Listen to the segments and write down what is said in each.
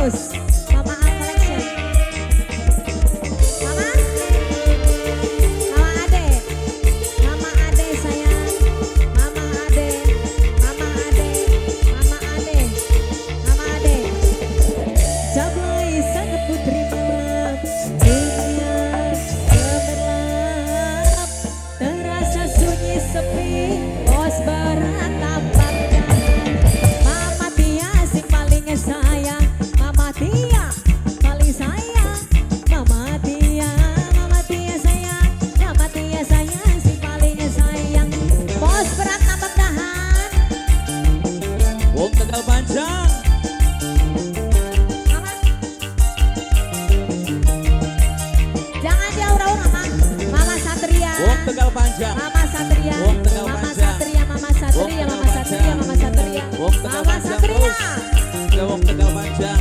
Bagus. Mama Al Collection. Mama. Mama Ade. Mama Ade sayang. Mama Ade. Mama Ade. Mama Ade. Mama Ade. Jablay sang putri malam. Dunia gemerlap. Terasa sunyi sepi. Bos beratap. Mama Tia si paling sayang. Mama Tia paling sayang. Mama Tia sayang. Mama Tia sayang si paling sayang. Bos berat nambah dahan. Wong Tegal Panjang. Mama. Jangan diaur-aur Mama. Mama Satria. Wong Tegal Panjang. Mama Satria. Wong Tegal Mama Panjang. Satria. Mama Satria. Mama Satria. Mama Satria. Wong Tegal Mama Panjang Satria. terus. Ya Wong Tegal Panjang.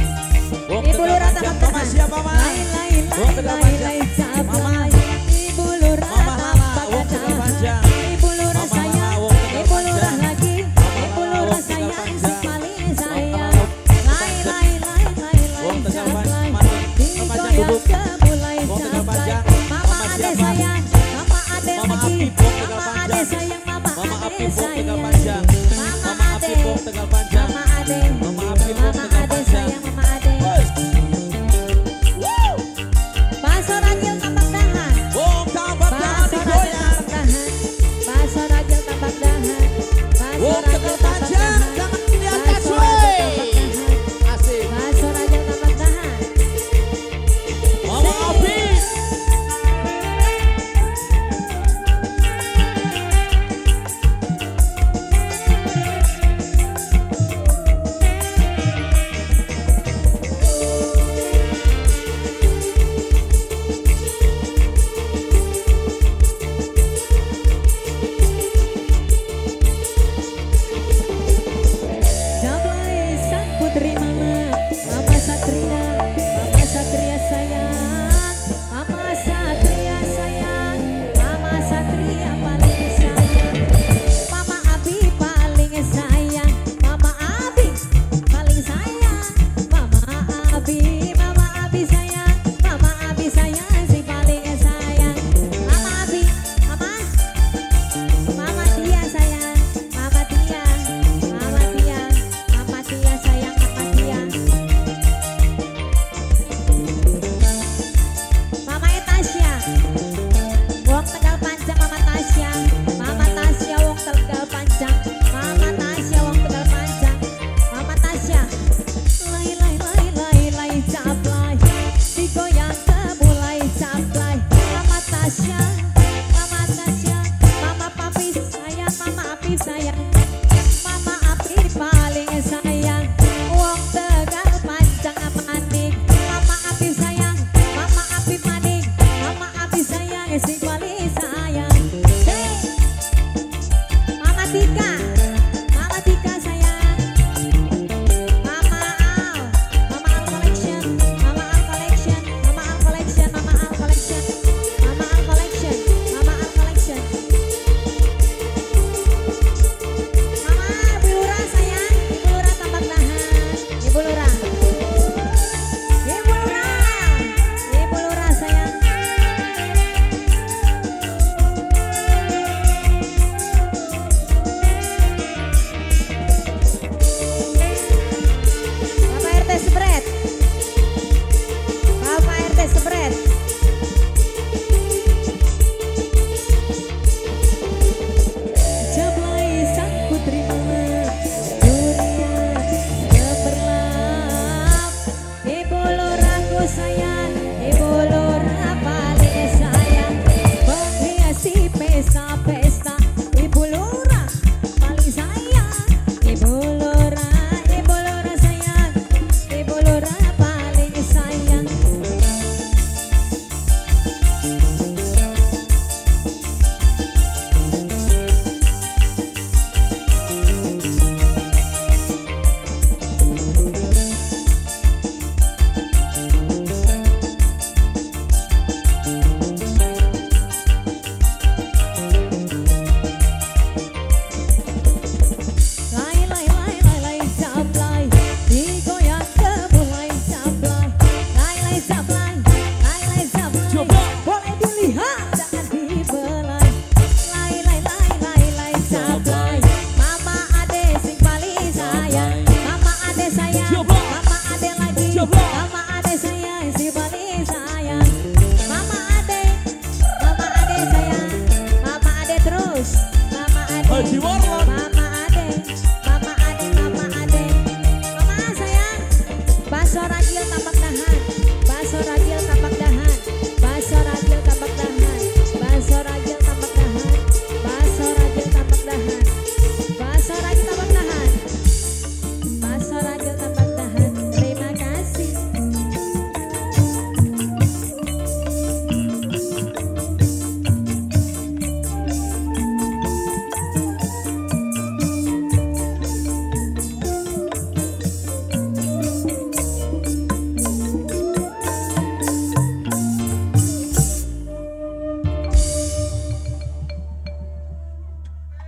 Wong Ibu Tegal Lurah Panjang. tambah Mama siapa Mama? Wong Tegal Panjang. Mama. Ibu Lurah Mama Lala. tambah Wong Tegal Panjang. Ibu Lurah Mama sayang. Lala. Wong Tegal Ibu Lurah Panjang. lagi. Mama Ibu Lala. Lurah Wong Tegal sayang si Panjang. paling sayang. Mama Lai Wong Tegal caplay. Panjang. Mama Panjang Digoyang duduk. kemulai Wong Tegal caplay. Panjang. Mama Mama Ade siapa? sayang. Mama Ade Mama lagi. Apip, Wong Tegal Mama Ade Panjang. sayang. Mama Mama Ade Apip Wong Tegal sayang. Panjang. Mama Mama Ade. Apip Wong Tegal Panjang. Mama Ade. Mama Apip Wong Mama Tegal Ade Panjang. sayang. Mama Ade. Woo! Bakso ragil tambak dahan. Wong tambah dahan Bakso ragil digoyang. tambak dahan. Bakso ragil tambak dahan. Bakso Wong ragil Tegal tambak Panjang. dahan. Jangan di atas Bakso woi. ragil tambak dahan. Asik. Bakso ragil tambak dahan. Mama Apip. Jablay sang putri mama. Mama Satria. Mama Satria sayang. Mama Satria sayang. Mama Satria paling sayang. Mama Abi paling sayang. Mama Abi paling sayang. Mama Abi sayang. Mama Abi sayang si paling sayang. Mama Abi, Mama. Mama Tia sayang. Mama Tia. Mama Tia. Mama Tia sayang. Mama Tia. Mama Tasya. Wong Tegal Panjang. Mama Tasya. Mama Tasya Wong Tegal Panjang. Mama Tasya Wong Tegal Panjang. Mama Tasya. Lai lai lai lai lai caplay. Digoyang kemulai caplay. Mama Tasya. Mama Tasya. Mama Papi sayang. Mama Api sayang. Mama Api paling sayang. Wong Tegal Panjang maning. Mama Api sayang. Mama Api maning. Mama Api sayang si paling sayang. Hey. Mama Tika. Mama Tika sayang. Mama Al. Mama Al Collection. Mama Al Collection. Mama Al Collection. Mama Al Collection. Mama Al Collection. Mama Al Collection. Mama Ibu Lurah sayang. Ibu Lurah tambak dahan. Ibu Lurah. Ibu Lurah. Ibu Lurah sayang. Bapak RT Sebret. Bapak RT Sebret. Jablay sang putri mama. Dunia gemerlap. Ibu Lurahku sayang. Ibu Lurah paling sayang. Menghiasi pesta-pesta. Ibu Lurah paling sayang. Ibu Lurah sayang. Ibu Lurah paling sayang. sebelah. Mama ade sayang, si paling sayang. Mama ade sayang. Mama ade terus. Mama ade. Haji Warlon. Mama ade. Mama ade. Mama ade. Mama sayang. Baso radio tapak dahan.